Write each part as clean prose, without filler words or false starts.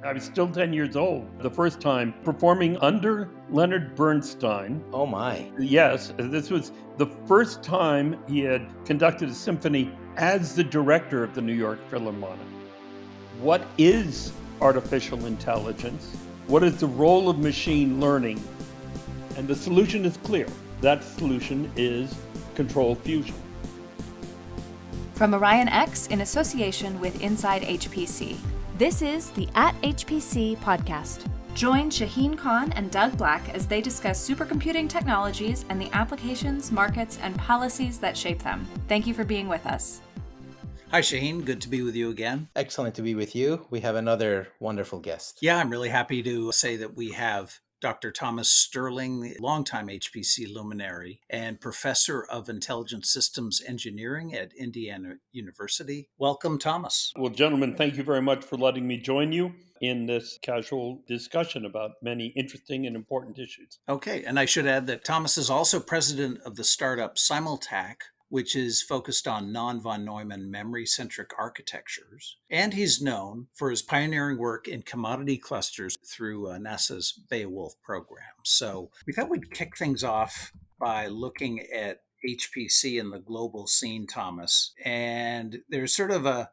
I was still 10 years old the first time performing under Leonard Bernstein. Oh my. Yes, this was the first time he had conducted a symphony as the director of the New York Philharmonic. What is artificial intelligence? What is the role of machine learning? And the solution is clear. That solution is control fusion. From Orion X in association with Inside HPC, this is the At HPC podcast. Join Shaheen Khan and Doug Black as they discuss supercomputing technologies and the applications, markets, and policies that shape them. Thank you for being with us. Hi, Shaheen. Good to be with you again. Excellent to be with you. We have another wonderful guest. Yeah, I'm really happy to say that we have Dr. Thomas Sterling, longtime HPC luminary and professor of intelligent systems engineering at Indiana University. Welcome, Thomas. Well, gentlemen, thank you very much for letting me join you in this casual discussion about many interesting and important issues. Okay, and I should add that Thomas is also president of the startup Simultac, which is focused on non-von Neumann memory-centric architectures. And he's known for his pioneering work in commodity clusters through NASA's Beowulf program. So we thought we'd kick things off by looking at HPC in the global scene, Thomas. And there's sort of a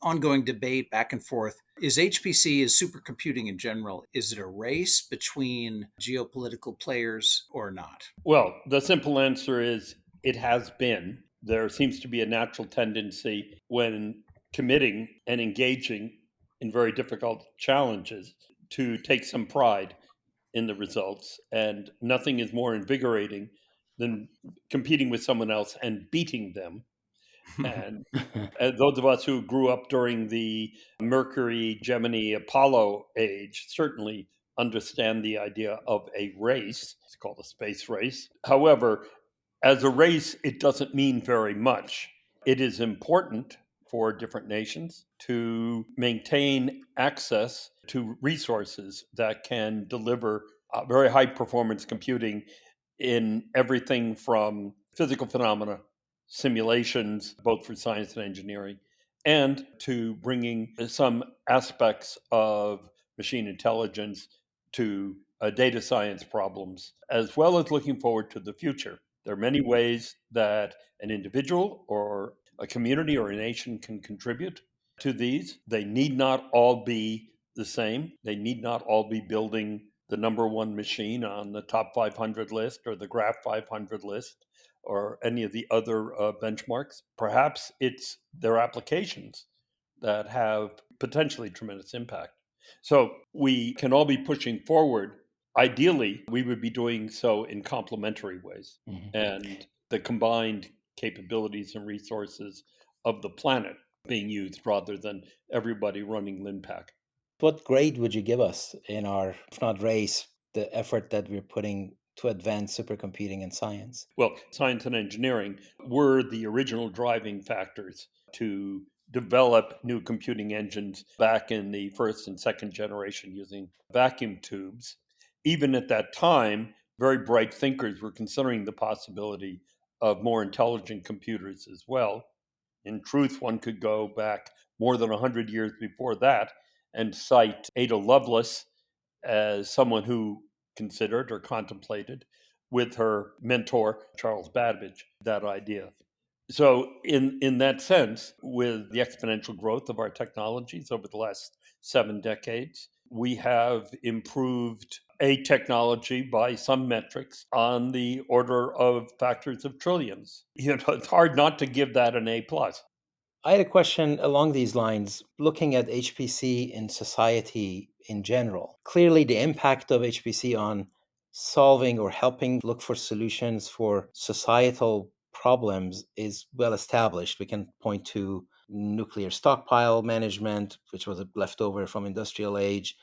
ongoing debate back and forth. Is HPC, is supercomputing in general, is it a race between geopolitical players or not? Well, the simple answer is it has been. There seems to be a natural tendency when committing and engaging in very difficult challenges to take some pride in the results. And nothing is more invigorating than competing with someone else and beating them. And those of us who grew up during the Mercury, Gemini, Apollo age certainly understand the idea of a race. It's called a space race. However, as a race, it doesn't mean very much. It is important for different nations to maintain access to resources that can deliver very high performance computing in everything from physical phenomena, simulations, both for science and engineering, and to bringing some aspects of machine intelligence to data science problems, as well as looking forward to the future. There are many ways that an individual or a community or a nation can contribute to these. They need not all be the same. They need not all be building the number one machine on the top 500 list or the Graph 500 list or any of the other benchmarks. Perhaps it's their applications that have potentially tremendous impact. So we can all be pushing forward. Ideally, we would be doing so in complementary ways. Mm-hmm. And the combined capabilities and resources of the planet being used rather than everybody running LinPack. What grade would you give us in our, if not race, the effort that we're putting to advance supercomputing and science? Well, science and engineering were the original driving factors to develop new computing engines back in the first and second generation using vacuum tubes. Even at that time, very bright thinkers were considering the possibility of more intelligent computers as well. In truth, one could go back more than 100 years before that and cite Ada Lovelace as someone who considered or contemplated with her mentor, Charles Babbage, that idea. So in that sense, with the exponential growth of our technologies over the last 7 decades, we have improved a technology by some metrics on the order of factors of trillions. It's hard not to give that an A+. I had a question along these lines, looking at HPC in society in general. Clearly, the impact of HPC on solving or helping look for solutions for societal problems is well established. We can point to nuclear stockpile management, which was a leftover from industrial age,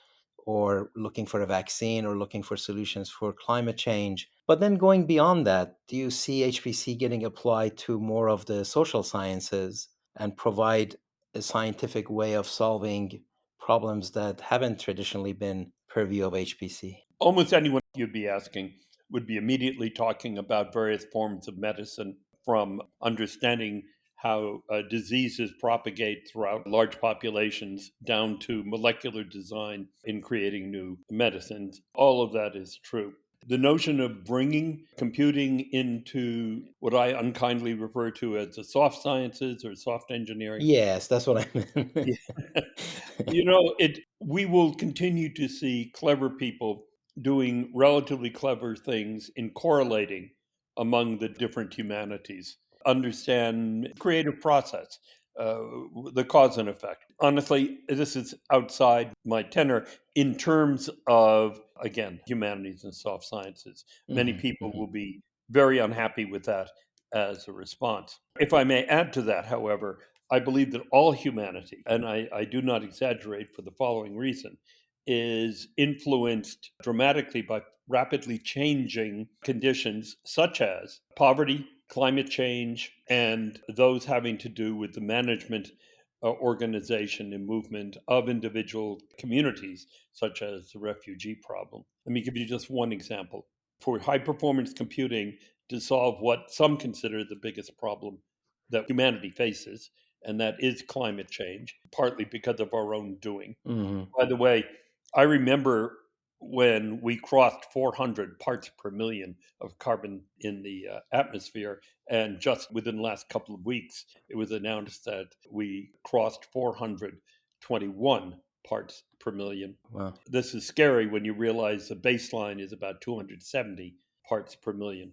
or looking for a vaccine or looking for solutions for climate change. But then going beyond that, do you see HPC getting applied to more of the social sciences and provide a scientific way of solving problems that haven't traditionally been purview of HPC? Almost anyone you'd be asking would be immediately talking about various forms of medicine, from understanding how diseases propagate throughout large populations, down to molecular design in creating new medicines. All of that is true. The notion of bringing computing into what I unkindly refer to as the soft sciences or soft engineering. Yes, that's what I meant. Yeah. We will continue to see clever people doing relatively clever things in correlating among the different humanities, understand creative process, uh, the cause and effect. Honestly, this is outside my tenor in terms of, again, humanities and soft sciences. Many people will be very unhappy with that as a response. If I may add to that, however, I believe that all humanity, and I do not exaggerate for the following reason, is influenced dramatically by rapidly changing conditions such as poverty, climate change, and those having to do with the management, organization, and movement of individual communities, such as the refugee problem. Let me give you just one example. For high performance computing to solve what some consider the biggest problem that humanity faces, and that is climate change, partly because of our own doing. By the way, I remember when we crossed 400 parts per million of carbon in the atmosphere, and just within the last couple of weeks, it was announced that we crossed 421 parts per million. Wow. This is scary when you realize the baseline is about 270 parts per million.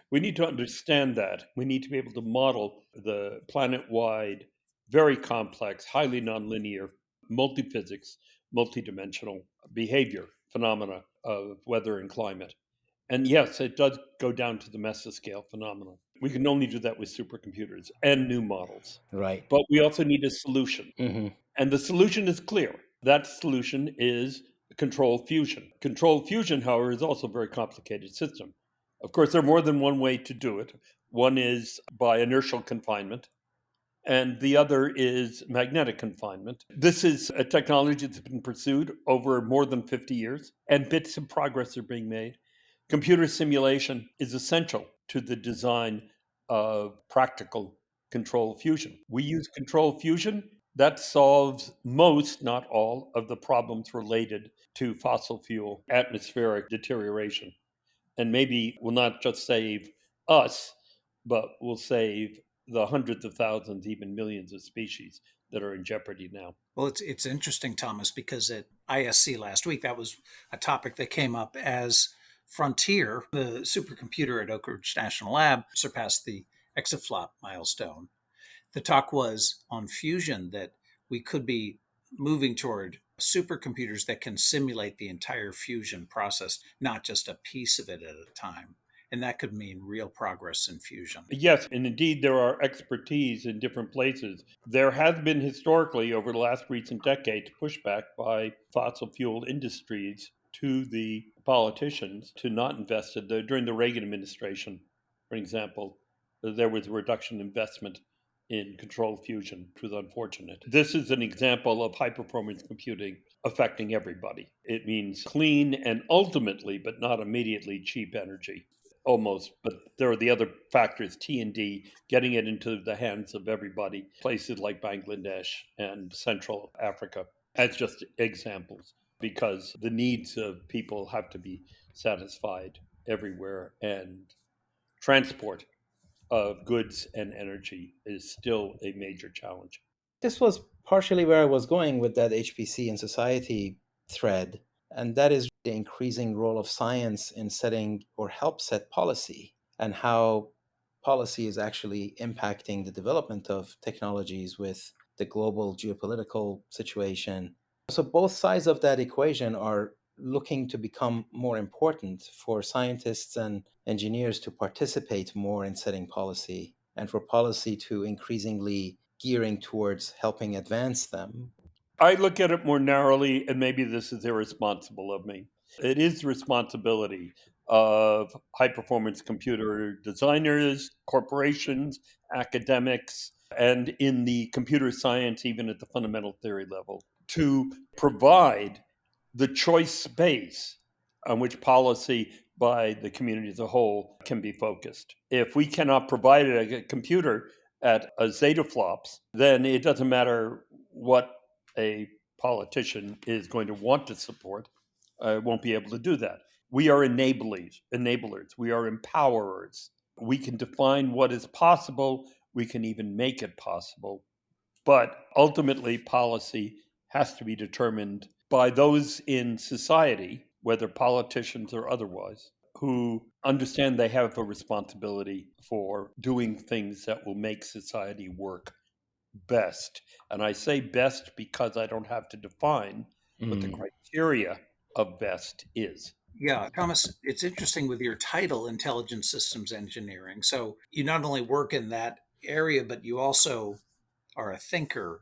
We need to understand that. We need to be able to model the planet-wide, very complex, highly nonlinear, multiphysics, multidimensional behavior phenomena of weather and climate. And yes, it does go down to the mesoscale phenomenon. We can only do that with supercomputers and new models. Right. But we also need a solution. Mm-hmm. And the solution is clear. That solution is control fusion. Control fusion, however, is also a very complicated system. Of course, there are more than one way to do it. One is by inertial confinement, and the other is magnetic confinement. This is a technology that's been pursued over more than 50 years, and bits of progress are being made. Computer simulation is essential to the design of practical control fusion. We use control fusion. That solves most, not all, of the problems related to fossil fuel atmospheric deterioration. And maybe will not just save us, but will save the hundreds of thousands, even millions of species that are in jeopardy now. Well, it's interesting, Thomas, because at ISC last week, that was a topic that came up as Frontier, the supercomputer at Oak Ridge National Lab, surpassed the exaflop milestone. The talk was on fusion, that we could be moving toward supercomputers that can simulate the entire fusion process, not just a piece of it at a time. And that could mean real progress in fusion. Yes, and indeed, there are expertise in different places. There has been historically, over the last recent decade, pushback by fossil fuel industries to the politicians to not invest in during the Reagan administration, for example, there was a reduction in investment in control fusion, which was unfortunate. This is an example of high performance computing affecting everybody. It means clean and ultimately, but not immediately, cheap energy. Almost, but there are the other factors, T&D, getting it into the hands of everybody, places like Bangladesh and Central Africa, as just examples, because the needs of people have to be satisfied everywhere, and transport of goods and energy is still a major challenge. This was partially where I was going with that HPC in society thread, and that is the increasing role of science in setting or help set policy, and how policy is actually impacting the development of technologies with the global geopolitical situation. So both sides of that equation are looking to become more important for scientists and engineers to participate more in setting policy, and for policy to increasingly gearing towards helping advance them. I look at it more narrowly, and maybe this is irresponsible of me. It is the responsibility of high performance computer designers, corporations, academics, and in the computer science, even at the fundamental theory level, to provide the choice space on which policy by the community as a whole can be focused. If we cannot provide a computer at zetaflops, then it doesn't matter what a politician is going to want to support, won't be able to do that. We are enablers. We are empowerers. We can define what is possible. We can even make it possible. But ultimately, policy has to be determined by those in society, whether politicians or otherwise, who understand they have a responsibility for doing things that will make society work best. And I say best because I don't have to define what the criteria of best is. Yeah, Thomas, it's interesting with your title, Intelligent Systems Engineering. So you not only work in that area, but you also are a thinker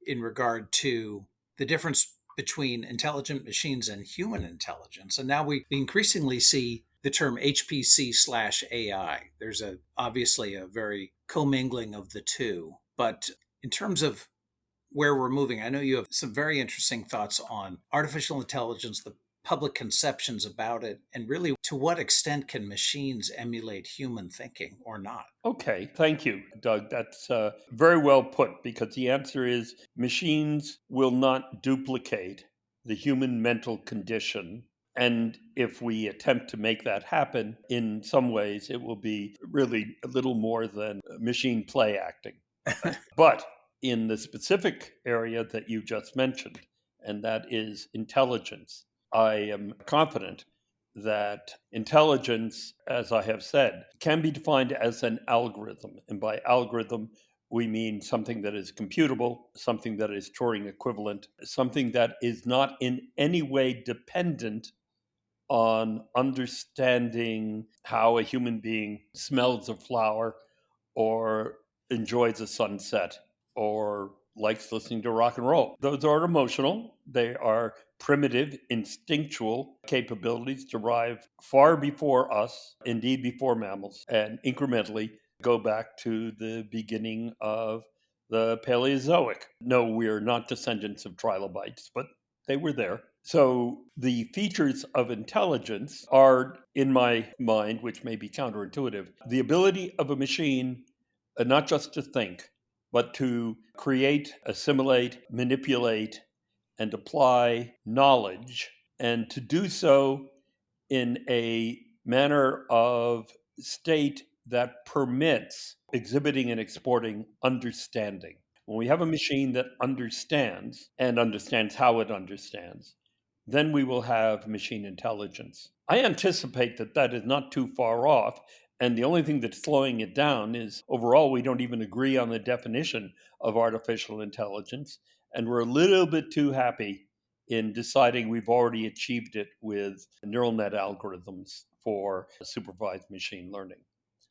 in regard to the difference between intelligent machines and human intelligence. And now we increasingly see the term HPC/AI. There's obviously a very commingling of the two. But in terms of where we're moving, I know you have some very interesting thoughts on artificial intelligence, the public conceptions about it, and really to what extent can machines emulate human thinking or not? Okay, thank you, Doug. That's very well put, because the answer is machines will not duplicate the human mental condition. And if we attempt to make that happen, in some ways, it will be really a little more than machine play acting. But in the specific area that you just mentioned, and that is intelligence, I am confident that intelligence, as I have said, can be defined as an algorithm. And by algorithm, we mean something that is computable, something that is Turing equivalent, something that is not in any way dependent on understanding how a human being smells a flower or enjoys a sunset or likes listening to rock and roll. Those are emotional. They are primitive, instinctual capabilities derived far before us, indeed before mammals, and incrementally go back to the beginning of the Paleozoic. No, we're not descendants of trilobites, but they were there. So the features of intelligence are, in my mind, which may be counterintuitive, the ability of a machine not just to think, but to create, assimilate, manipulate, and apply knowledge, and to do so in a manner of state that permits exhibiting and exporting understanding. When we have a machine that understands and understands how it understands, then we will have machine intelligence. I anticipate that that is not too far off. And the only thing that's slowing it down is overall, we don't even agree on the definition of artificial intelligence. And we're a little bit too happy in deciding we've already achieved it with neural net algorithms for supervised machine learning.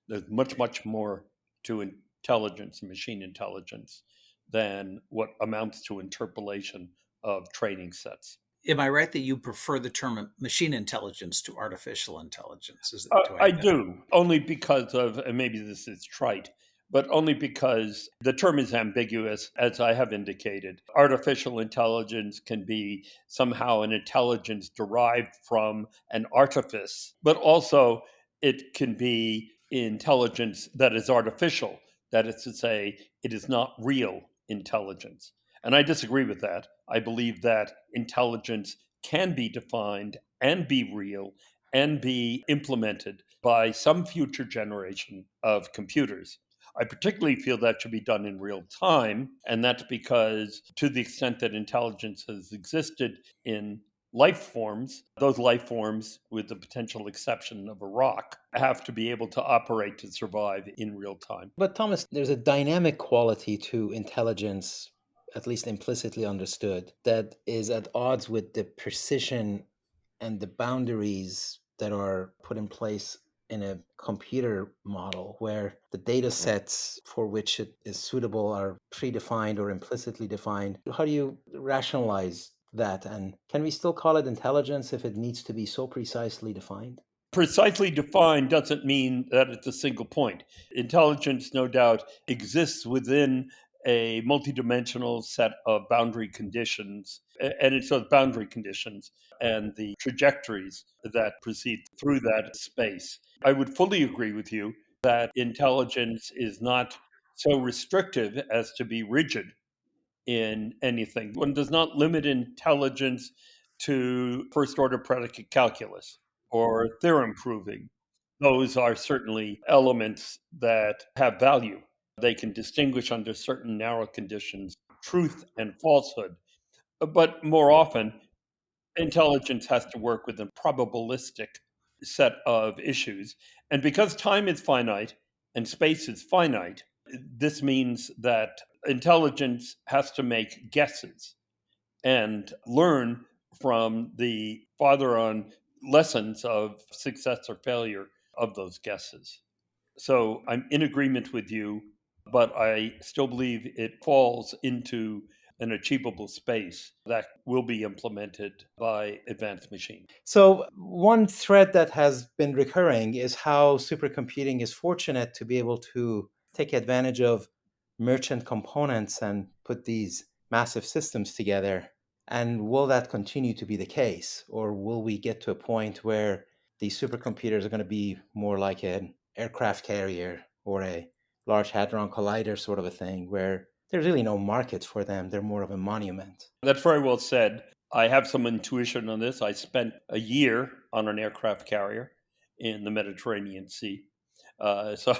There's much, much more to intelligence and machine intelligence than what amounts to interpolation of training sets. Am I right that you prefer the term machine intelligence to artificial intelligence? I do, only because of, and maybe this is trite, but only because the term is ambiguous, as I have indicated. Artificial intelligence can be somehow an intelligence derived from an artifice, but also it can be intelligence that is artificial. That is to say, it is not real intelligence. And I disagree with that. I believe that intelligence can be defined and be real and be implemented by some future generation of computers. I particularly feel that should be done in real time, and that's because to the extent that intelligence has existed in life forms, those life forms, with the potential exception of a rock, have to be able to operate to survive in real time. But Thomas, there's a dynamic quality to intelligence, at least implicitly understood, that is at odds with the precision and the boundaries that are put in place in a computer model where the data sets for which it is suitable are predefined or implicitly defined. How do you rationalize that? And can we still call it intelligence if it needs to be so precisely defined? Precisely defined doesn't mean that it's a single point. Intelligence, no doubt, exists within a multidimensional set of boundary conditions, and it's those boundary conditions and the trajectories that proceed through that space. I would fully agree with you that intelligence is not so restrictive as to be rigid in anything. One does not limit intelligence to first order predicate calculus or theorem proving. Those are certainly elements that have value. They can distinguish under certain narrow conditions truth and falsehood. But more often, intelligence has to work with a probabilistic set of issues. And because time is finite and space is finite, this means that intelligence has to make guesses and learn from the father on lessons of success or failure of those guesses. So I'm in agreement with you, but I still believe it falls into an achievable space that will be implemented by advanced machines. So, one thread that has been recurring is how supercomputing is fortunate to be able to take advantage of merchant components and put these massive systems together. And will that continue to be the case? Or will we get to a point where these supercomputers are going to be more like an aircraft carrier or a Large Hadron Collider sort of a thing, where there's really no market for them? They're more of a monument. That's very well said. I have some intuition on this. I spent a year on an aircraft carrier in the Mediterranean Sea. So,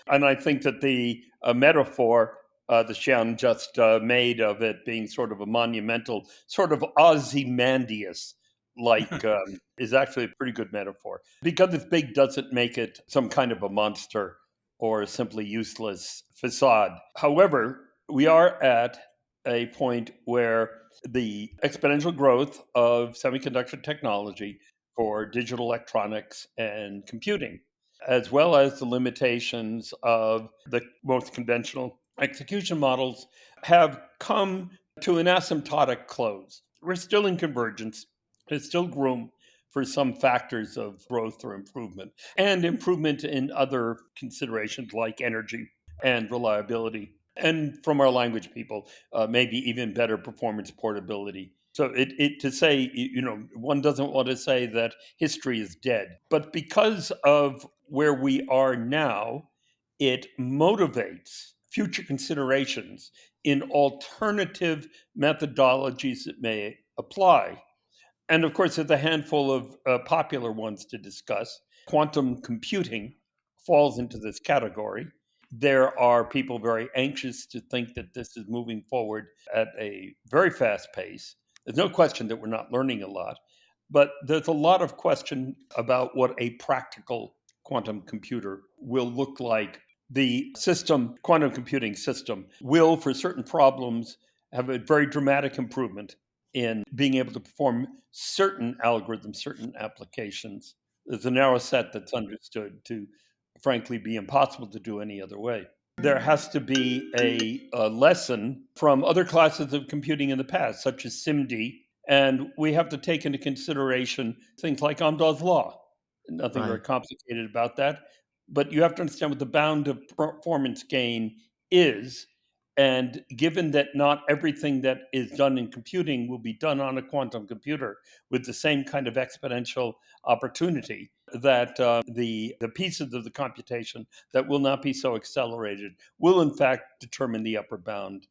and I think that the metaphor that Xian just made of it being sort of a monumental, sort of Ozymandias like is actually a pretty good metaphor. Because it's big doesn't make it some kind of a monster or a simply useless facade. However, we are at a point where the exponential growth of semiconductor technology for digital electronics and computing, as well as the limitations of the most conventional execution models, have come to an asymptotic close. We're still in convergence. There's still room for some factors of growth or improvement, and improvement in other considerations like energy and reliability. And from our language people, maybe even better performance portability. So it to say, one doesn't want to say that history is dead, but because of where we are now, it motivates future considerations in alternative methodologies that may apply. And of course, there's a handful of popular ones to discuss. Quantum computing falls into this category. There are people very anxious to think that this is moving forward at a very fast pace. There's no question that we're not learning a lot, but there's a lot of question about what a practical quantum computer will look like. The quantum computing system, will, for certain problems, have a very dramatic improvement in being able to perform certain algorithms, certain applications. There's a narrow set that's understood to, frankly, be impossible to do any other way. There has to be a lesson from other classes of computing in the past, such as SIMD, and we have to take into consideration things like Amdahl's law. Nothing very complicated about that, but you have to understand what the bound of performance gain is. And given that not everything that is done in computing will be done on a quantum computer with the same kind of exponential opportunity, that the pieces of the computation that will not be so accelerated will in fact determine the upper bound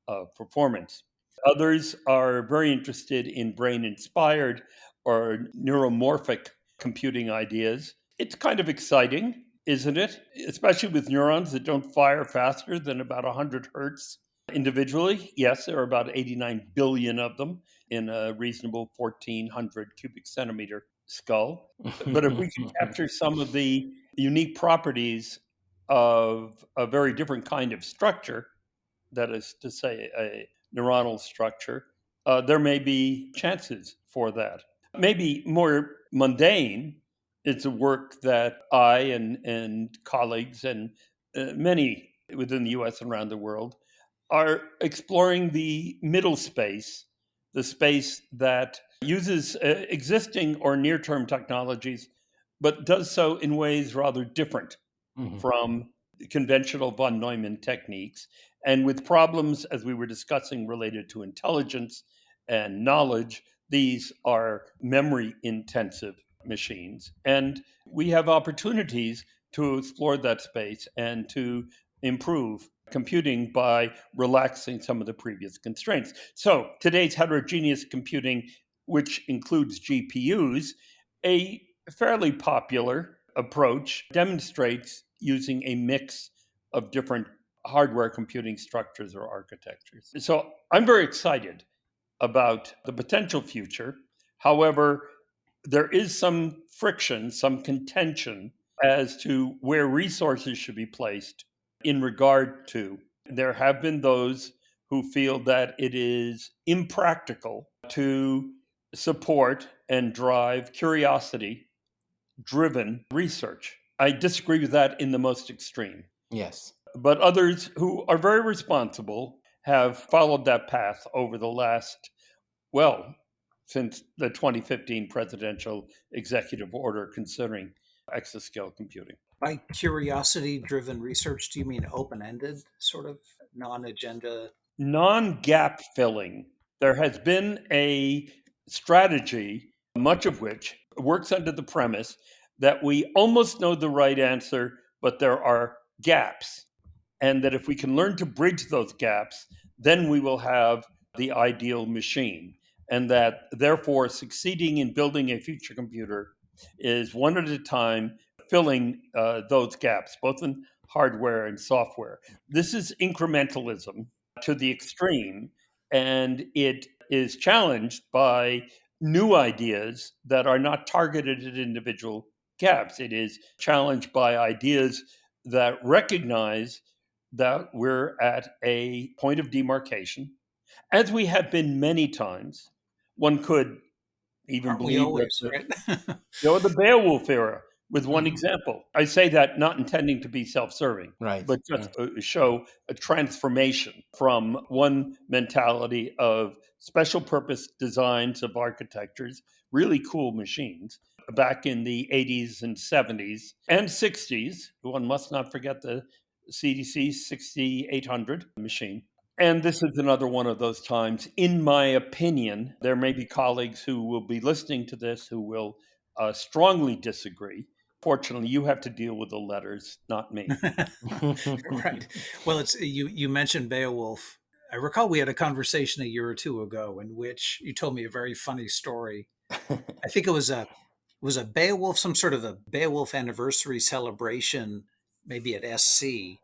of performance. Others are very interested in brain-inspired or neuromorphic computing ideas. It's kind of exciting, isn't it? Especially with neurons that don't fire faster than about 100 hertz individually. Yes, there are about 89 billion of them in a reasonable 1,400 cubic centimeter skull. But if we can capture some of the unique properties of a very different kind of structure, that is to say, a neuronal structure, there may be chances for that. Maybe more mundane, it's a work that I and colleagues and many within the US and around the world are exploring the middle space, the space that uses existing or near term technologies, but does so in ways rather different from conventional von Neumann techniques, and with problems, as we were discussing, related to intelligence and knowledge. These are memory intensive machines. And we have opportunities to explore that space and to improve computing by relaxing some of the previous constraints. So today's heterogeneous computing, which includes GPUs, a fairly popular approach, demonstrates using a mix of different hardware computing structures or architectures. So I'm very excited about the potential future. However, there is some friction, some contention as to where resources should be placed in regard to. There have been those who feel that it is impractical to support and drive curiosity driven research. I disagree with that in the most extreme. Yes. But others who are very responsible have followed that path over the last, well, since the 2015 presidential executive order considering exascale computing. By curiosity driven research, do you mean open ended, sort of non agenda? Non-gap filling. There has been a strategy, much of which works under the premise that we almost know the right answer, but there are gaps. And that if we can learn to bridge those gaps, then we will have the ideal machine. And that therefore succeeding in building a future computer is one at a time, filling those gaps, both in hardware and software. This is incrementalism to the extreme, and it is challenged by new ideas that are not targeted at individual gaps. It is challenged by ideas that recognize that we're at a point of demarcation, as we have been many times. One could even Aren't we believe that always, right? the Beowulf era was one Mhm. example. I say that not intending to be self-serving, Right. but just show a transformation from one mentality of special purpose designs of architectures, really cool machines, back in the 80s and 70s and 60s. One must not forget the CDC 6800 machine. And this is another one of those times, in my opinion. There may be colleagues who will be listening to this who will strongly disagree. Fortunately, you have to deal with the letters, not me. Right. Well, it's you mentioned Beowulf. I recall we had a conversation a year or two ago in which you told me a very funny story. I think it was a Beowulf, some sort of a Beowulf anniversary celebration, maybe at SC,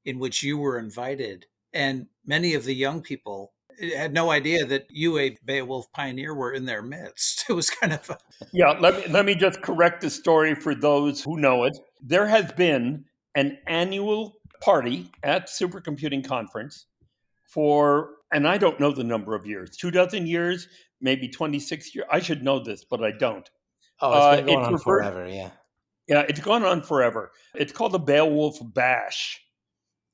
in which you were invited, and many of the young people had no idea that you, a Beowulf pioneer, were in their midst. It was kind of a, Yeah, let me just correct the story for those who know it. There has been an annual party at Supercomputing Conference for, and I don't know the number of years, 24 years, maybe 26 years. I should know this, but I don't. Oh, it's been going It's on referred, forever. Yeah. yeah, it's gone on forever. It's called the Beowulf Bash.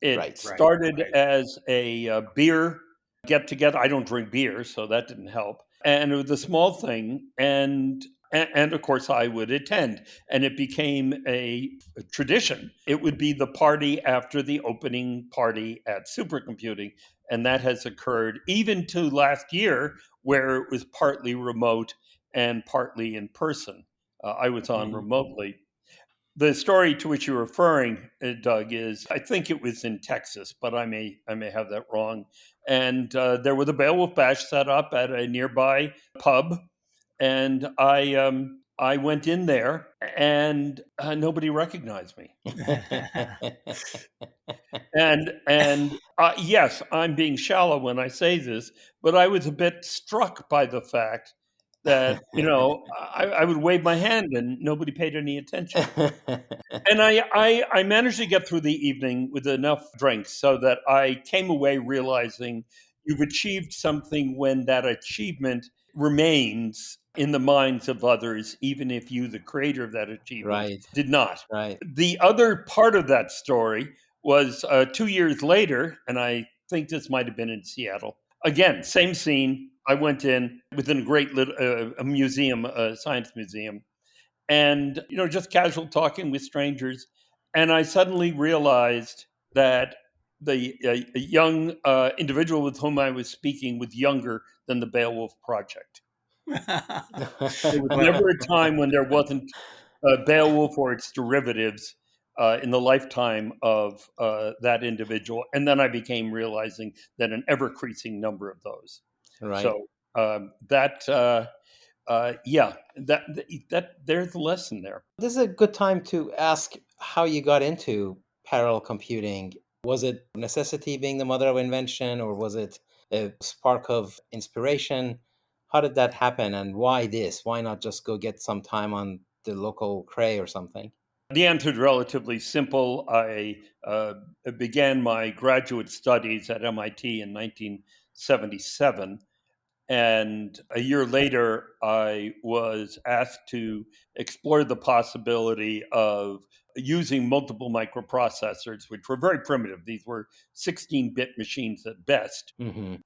It Right. started right. as a beer get together. I don't drink beer, so that didn't help. And it was a small thing, and of course I would attend. And it became a tradition. It would be the party after the opening party at Supercomputing, and that has occurred even to last year, where it was partly remote and partly in person. I was on Mhm. remotely. The story to which you're referring, Doug, is I think it was in Texas, but I may have that wrong. And there was a Beowulf Bash set up at a nearby pub, and I went in there, and nobody recognized me. And yes, I'm being shallow when I say this, but I was a bit struck by the fact that I would wave my hand and nobody paid any attention. And I managed to get through the evening with enough drinks so that I came away realizing you've achieved something when that achievement remains in the minds of others, even if you, the creator of that achievement, Right. did not. Right. The other part of that story was 2 years later, and I think this might have been in Seattle. Again, same scene. I went in within a great little a museum, a science museum, and just casual talking with strangers, and I suddenly realized that the a young individual with whom I was speaking was younger than the Beowulf Project. There was Well, never a time when there wasn't Beowulf or its derivatives in the lifetime of that individual. And then I became realizing that an ever-increasing number of those. Right. So that there's a lesson there. This is a good time to ask how you got into parallel computing. Was it necessity being the mother of invention, or was it a spark of inspiration? How did that happen, and why this? Why not just go get some time on the local cray or something? The answer is relatively simple. I began my graduate studies at MIT in 1977. And a year later, I was asked to explore the possibility of using multiple microprocessors, which were very primitive. These were 16-bit machines at best. Hmm.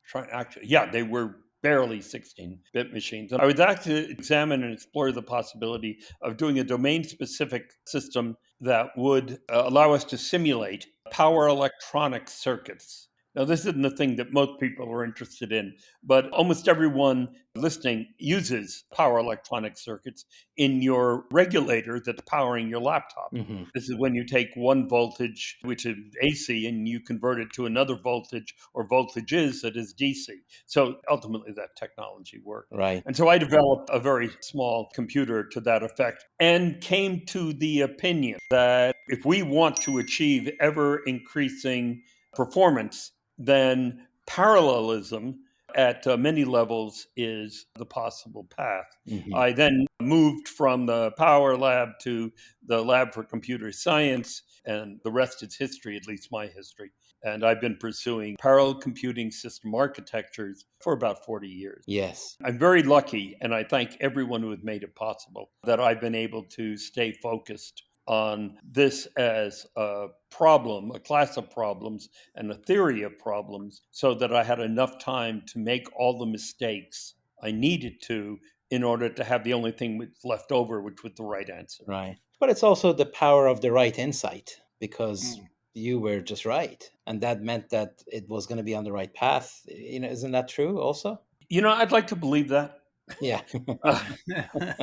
They were barely 16-bit machines. And I was asked to examine and explore the possibility of doing a domain-specific system that would allow us to simulate power electronic circuits. Now, this isn't the thing that most people are interested in, but almost everyone listening uses power electronic circuits in your regulator that's powering your laptop. Hmm. This is when you take one voltage, which is AC, and you convert it to another voltage or voltages that is DC. So ultimately, that technology worked. Right. And so I developed a very small computer to that effect and came to the opinion that if we want to achieve ever increasing performance, then parallelism at many levels is the possible path. Hmm. I then moved from the power lab to the lab for computer science, and the rest is history, at least my history. And I've been pursuing parallel computing system architectures for about 40 years. Yes. I'm very lucky, and I thank everyone who has made it possible, that I've been able to stay focused on this as a problem, a class of problems, and a theory of problems, so that I had enough time to make all the mistakes I needed to in order to have the only thing that's left over, which was the right answer. Right. But it's also the power of the right insight, because you were just right. And that meant that it was going to be on the right path. Isn't that true also? I'd like to believe that. Yeah.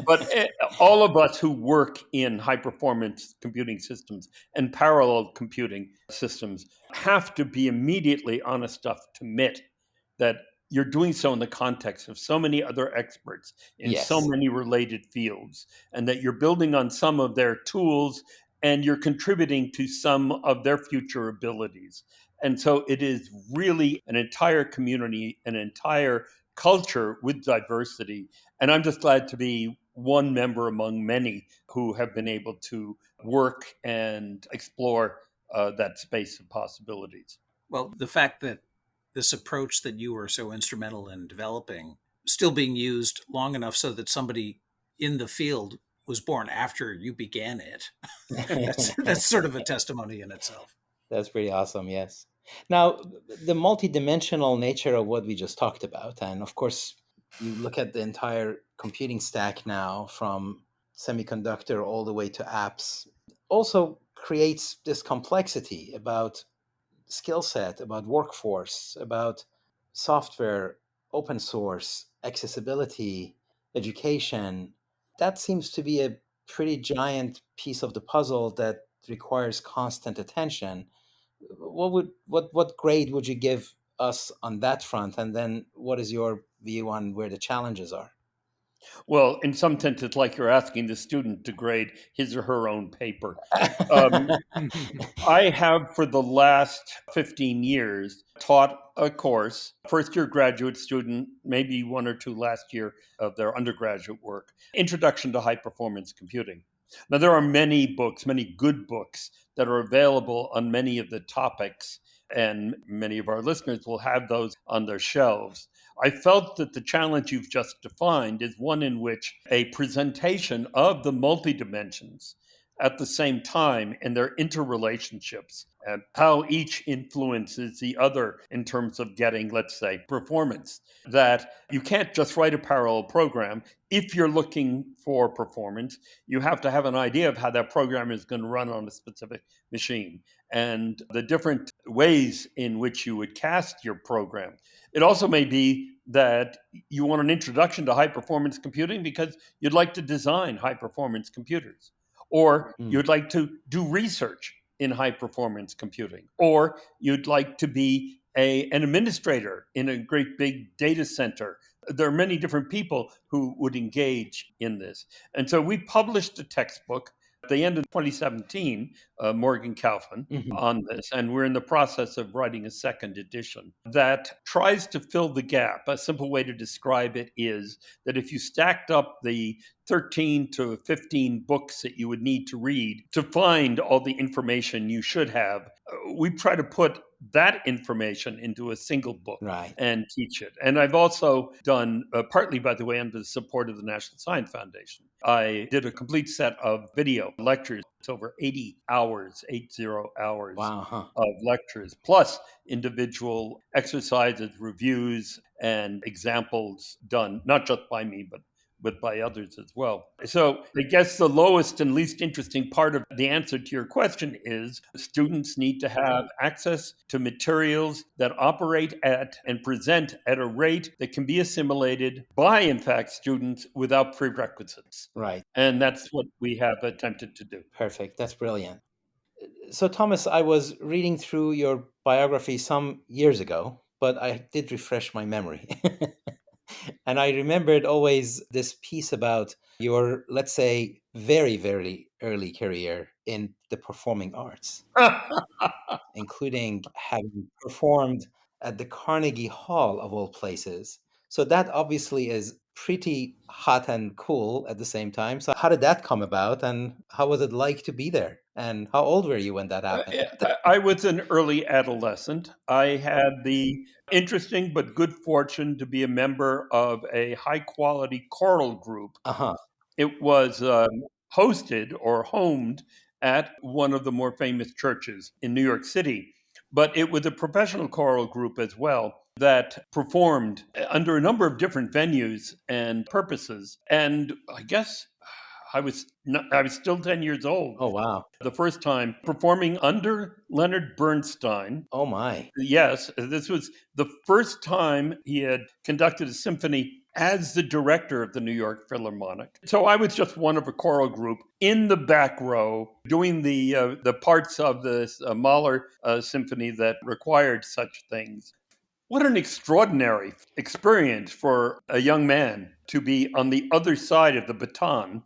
But all of us who work in high performance computing systems and parallel computing systems have to be immediately honest enough to admit that you're doing so in the context of so many other experts in so Yes. many related fields, and that you're building on some of their tools and you're contributing to some of their future abilities. And so it is really an entire community, an entire culture with diversity. And I'm just glad to be one member among many who have been able to work and explore that space of possibilities. Well, the fact that this approach that you were so instrumental in developing still being used long enough so that somebody in the field was born after you began it, that's sort of a testimony in itself. That's pretty awesome, yes. Now, the multidimensional nature of what we just talked about, and of course, you look at the entire computing stack now, from semiconductor all the way to apps, also creates this complexity about skill set, about workforce, about software, open source, accessibility, education. That seems to be a pretty giant piece of the puzzle that requires constant attention. What grade would you give us on that front? And then what is your view on where the challenges are? Well, in some sense, it's like you're asking the student to grade his or her own paper. Um, I have, for the last 15 years, taught a course, first year graduate student, maybe one or two last year of their undergraduate work, Introduction to High Performance Computing. Now, there are many books, many good books that are available on many of the topics, and many of our listeners will have those on their shelves. I felt that the challenge you've just defined is one in which a presentation of the multidimensions at the same time and their interrelationships and how each influences the other in terms of getting, let's say, performance. That you can't just write a parallel program. If you're looking for performance, you have to have an idea of how that program is going to run on a specific machine and the different ways in which you would cast your program. It also may be that you want an introduction to high performance computing because you'd like to design high performance computers. or you'd like to do research in high performance computing, or you'd like to be an administrator in a great big data center. There are many different people who would engage in this. And so we published a textbook at the end of 2017, Morgan Kaufman, on this. And we're in the process of writing a second edition that tries to fill the gap. A simple way to describe it is that if you stacked up the 13 to 15 books that you would need to read to find all the information you should have, we try to put that information into a single book and teach it. And I've also done, partly, by the way, under the support of the National Science Foundation, I did a complete set of video lectures. It's over 80 hours of lectures, plus individual exercises, reviews, and examples done, not just by me, but by others as well. So I guess the lowest and least interesting part of the answer to your question is students need to have access to materials that operate at and present at a rate that can be assimilated by, in fact, students without prerequisites. Right. And that's what we have attempted to do. Perfect. That's brilliant. So, Thomas, I was reading through your biography some years ago, but I did refresh my memory. And I remembered always this piece about your, let's say, very, very early career in the performing arts, including having performed at the Carnegie Hall of all places. So that obviously is pretty hot and cool at the same time. So how did that come about, and how was it like to be there? And how old were you when that happened? I was an early adolescent. I had the interesting but good fortune to be a member of a high quality choral group. It was hosted or homed at one of the more famous churches in New York City. But it was a professional choral group as well that performed under a number of different venues and purposes. And I guess I was still 10 years old. Oh, wow. The first time performing under Leonard Bernstein. Oh, my. Yes, this was the first time he had conducted a symphony as the director of the New York Philharmonic. So I was just one of a choral group in the back row doing the parts of this Mahler symphony that required such things. What an extraordinary experience for a young man to be on the other side of the baton,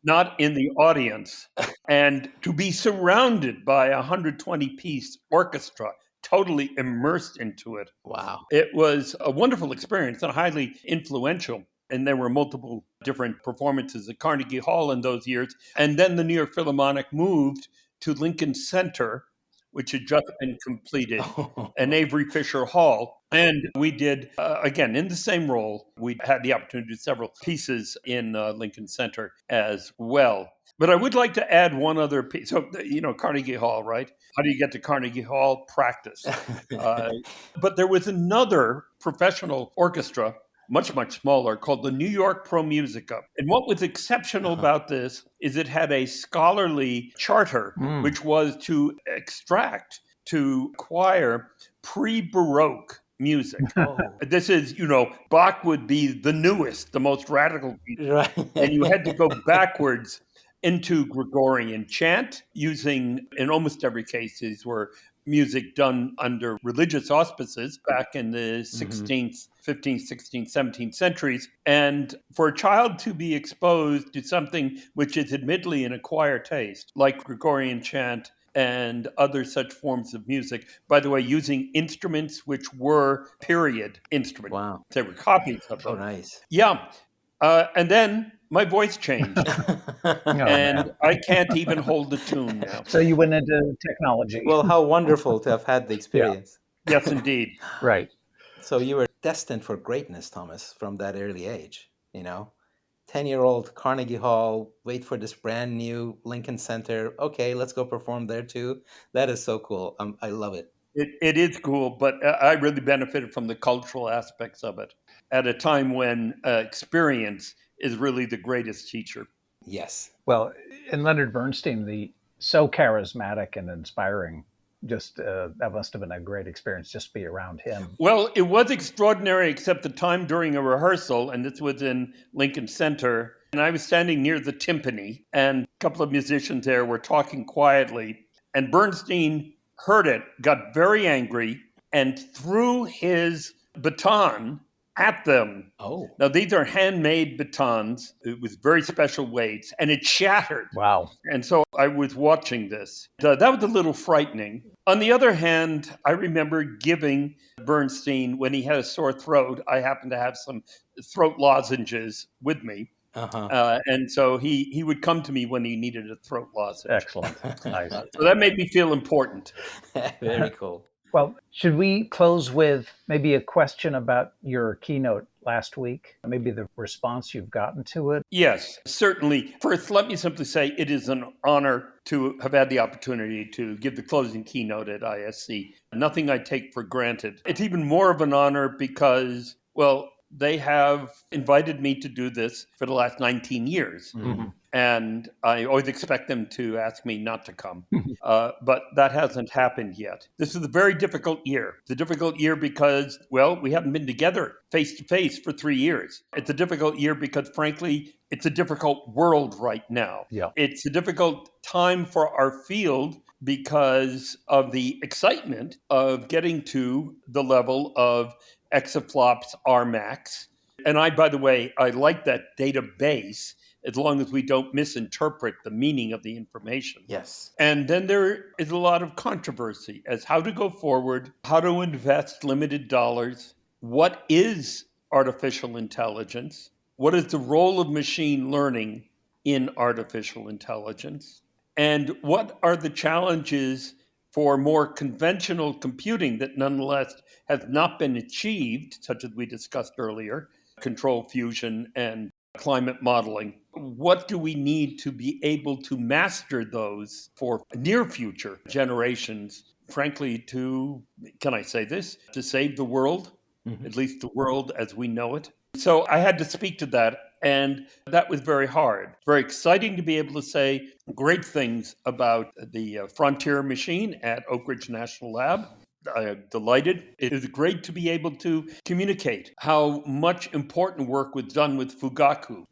not in the audience, and to be surrounded by a 120-piece orchestra, totally immersed into it. Wow. It was a wonderful experience and highly influential. And there were multiple different performances at Carnegie Hall in those years. And then the New York Philharmonic moved to Lincoln Center, which had just been completed, and Avery Fisher Hall. And we did, again, in the same role, we had the opportunity to do several pieces in Lincoln Center as well. But I would like to add one other piece. So, Carnegie Hall, right? How do you get to Carnegie Hall? Practice. But there was another professional orchestra, much, much smaller, called the New York Pro Musica. And what was exceptional about this is it had a scholarly charter, which was to extract, to acquire pre-Baroque music. This is, Bach would be the newest, the most radical piece. Right. And you had to go backwards into Gregorian chant, using, in almost every case, these were music done under religious auspices back in the 16th, 15th, 16th, 17th centuries. And for a child to be exposed to something which is admittedly an acquired taste, like Gregorian chant and other such forms of music, by the way, using instruments which were period instruments. Wow. They were copies of them. Oh, nice. Yeah. And then my voice changed. And I can't even hold the tune now. So you went into technology. Well, how wonderful to have had the experience. Yes, indeed. Right. So you were destined for greatness, Thomas, from that early age, 10-year-old Carnegie Hall, wait for this brand new Lincoln Center. Okay, let's go perform there too. That is so cool. I love it. It is cool, but I really benefited from the cultural aspects of it at a time when experience is really the greatest teacher. Yes. Well, and Leonard Bernstein, so charismatic and inspiring, just that must have been a great experience just to be around him. Well, it was extraordinary, except the time during a rehearsal, and this was in Lincoln Center, And I was standing near the timpani, and a couple of musicians there were talking quietly. And Bernstein heard it, got very angry, and threw his baton at them. Oh, Now, these are handmade batons with very special weights, and it shattered. Wow. And so I was watching this. That was a little frightening. On the other hand, I remember giving Bernstein, when he had a sore throat, I happened to have some throat lozenges with me. And so he would come to me when he needed a throat lozenge. Excellent. Nice. So that made me feel important. Very cool. Well, should we close with maybe a question about your keynote last week? Maybe the response you've gotten to it? Yes, certainly. First, let me simply say it is an honor to have had the opportunity to give the closing keynote at ISC. Nothing I take for granted. It's even more of an honor because, well, they have invited me to do this for the last 19 years. Mm-hmm. And I always expect them to ask me not to come. But that hasn't happened yet. This is a very difficult year. It's a difficult year because, well, we haven't been together face to face for 3 years. It's a difficult year because, frankly, it's a difficult world right now. Yeah. It's a difficult time for our field because of the excitement of getting to the level of exaflops Rmax. And by the way, I like that database as long as we don't misinterpret the meaning of the information. Yes. And then there is a lot of controversy as how to go forward, how to invest limited dollars, what is artificial intelligence, what is the role of machine learning in artificial intelligence, and what are the challenges for more conventional computing that nonetheless has not been achieved, such as we discussed earlier, control fusion and climate modeling. What do we need to be able to master those for near future generations? Frankly, can I say this? To save the world, at least the world as we know it. So I had to speak to that, and that was very hard. Very exciting to be able to say great things about the Frontier machine at Oak Ridge National Lab. I'm delighted. It is great to be able to communicate how much important work was done with Fugaku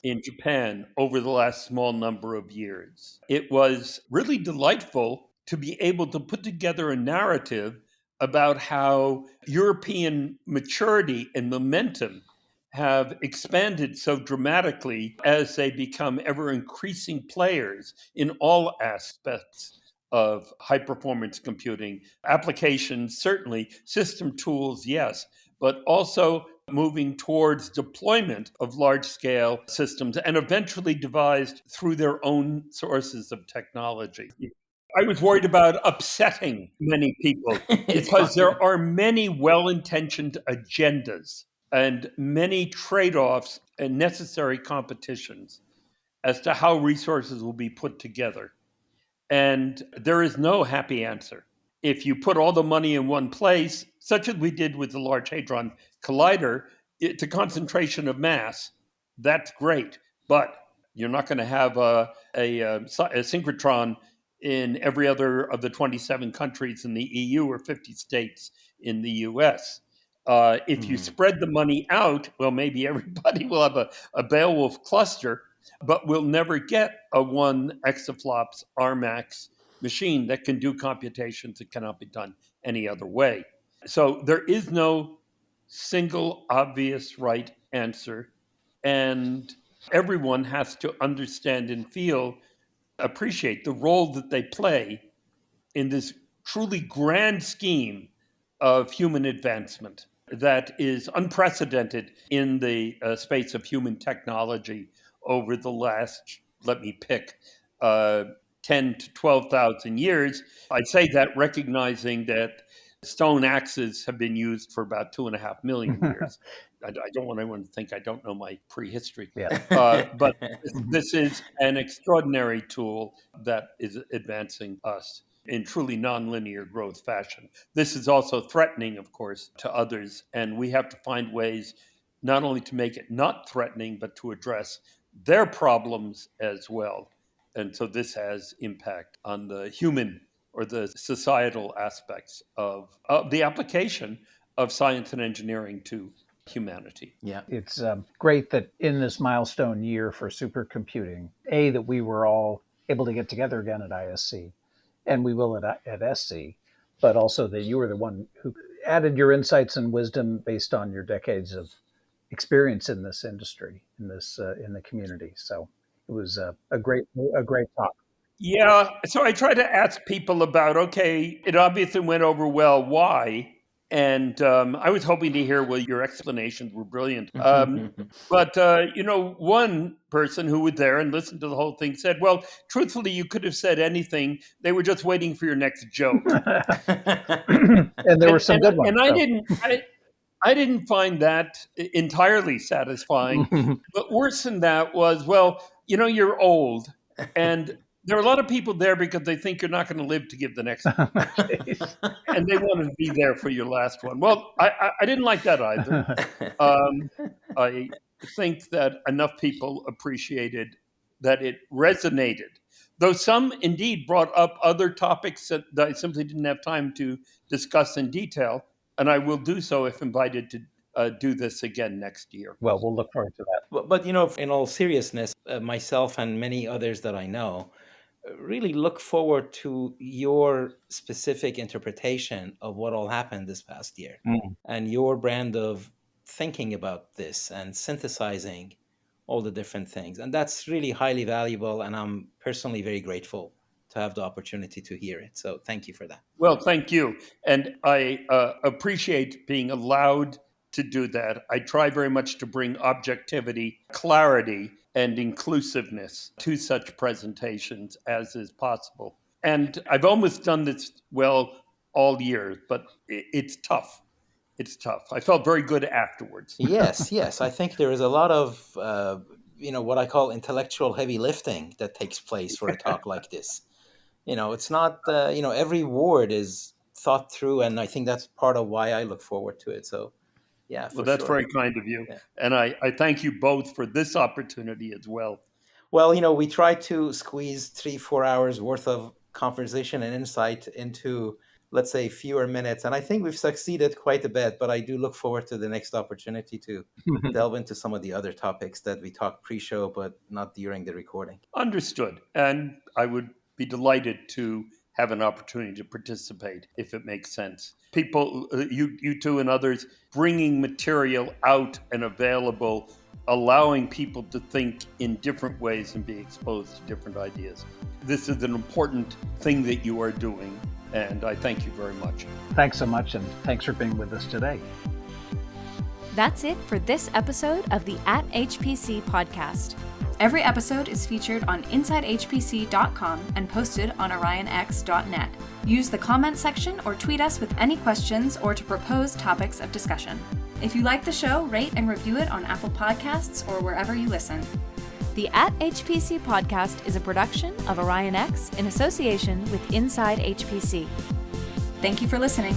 in Japan over the last small number of years. It was really delightful to be able to put together a narrative about how European maturity and momentum have expanded so dramatically as they become ever increasing players in all aspects of high-performance computing. Applications, certainly. System tools, yes. But also moving towards deployment of large-scale systems and eventually devised through their own sources of technology. I was worried about upsetting many people because there are many well-intentioned agendas and many trade-offs and necessary competitions as to how resources will be put together. And there is no happy answer. If you put all the money in one place, such as we did with the Large Hadron Collider, it's a concentration of mass. That's great. But you're not going to have a synchrotron in every other of the 27 countries in the EU or 50 states in the US. If you spread the money out, well, maybe everybody will have a Beowulf cluster, but we'll never get a 1 exaflops Rmax machine that can do computations that cannot be done any other way. So there is no single obvious right answer, and everyone has to understand and appreciate the role that they play in this truly grand scheme of human advancement that is unprecedented in the space of human technology over the last, let me pick, 10 to 12,000 years. I say that recognizing that stone axes have been used for about 2.5 million years. I don't want anyone to think I don't know my prehistory. Yeah. But this is an extraordinary tool that is advancing us in truly nonlinear growth fashion. This is also threatening, of course, to others, and we have to find ways not only to make it not threatening, but to address their problems as well. And so this has impact on the human or the societal aspects of the application of science and engineering to humanity. Yeah. It's great that in this milestone year for supercomputing, that we were all able to get together again at ISC, and we will at SC, but also that you were the one who added your insights and wisdom based on your decades of experience in this industry, in the community. So it was a great talk. Yeah. So I try to ask people about, okay, it obviously went over well. Why? And I was hoping to hear, well, your explanations were brilliant. But, one person who was there and listened to the whole thing said, well, truthfully, you could have said anything. They were just waiting for your next joke. And there were some good ones. And I didn't find that entirely satisfying. But worse than that was, well, you're old. And there are a lot of people there because they think you're not going to live to give the next one. And they want to be there for your last one. Well, I didn't like that either. I think that enough people appreciated that it resonated, though some indeed brought up other topics that I simply didn't have time to discuss in detail. And I will do so if invited to do this again next year. Well, we'll look forward to that. But in all seriousness, myself and many others that I know really look forward to your specific interpretation of what all happened this past year and your brand of thinking about this and synthesizing all the different things. And that's really highly valuable. And I'm personally very grateful to have the opportunity to hear it. So thank you for that. Well, thank you. And I appreciate being allowed to do that. I try very much to bring objectivity, clarity, and inclusiveness to such presentations as is possible. And I've almost done this well all year, but it's tough. It's tough. I felt very good afterwards. Yes. I think there is a lot of, what I call intellectual heavy lifting that takes place for a talk like this. It's not, every word is thought through, and I think that's part of why I look forward to it. So, yeah. Well, that's very kind of you. Yeah. And I thank you both for this opportunity as well. Well, we try to squeeze 3-4 hours worth of conversation and insight into, let's say, fewer minutes. And I think we've succeeded quite a bit, but I do look forward to the next opportunity to delve into some of the other topics that we talked pre-show, but not during the recording. Understood. And I would be delighted to have an opportunity to participate if it makes sense. People, you two and others, bringing material out and available, allowing people to think in different ways and be exposed to different ideas. This is an important thing that you are doing, and I thank you very much. Thanks so much, and thanks for being with us today. That's it for this episode of the At HPC podcast. Every episode is featured on InsideHPC.com and posted on OrionX.net. Use the comment section or tweet us with any questions or to propose topics of discussion. If you like the show, rate and review it on Apple Podcasts or wherever you listen. The At HPC podcast is a production of OrionX in association with Inside HPC. Thank you for listening.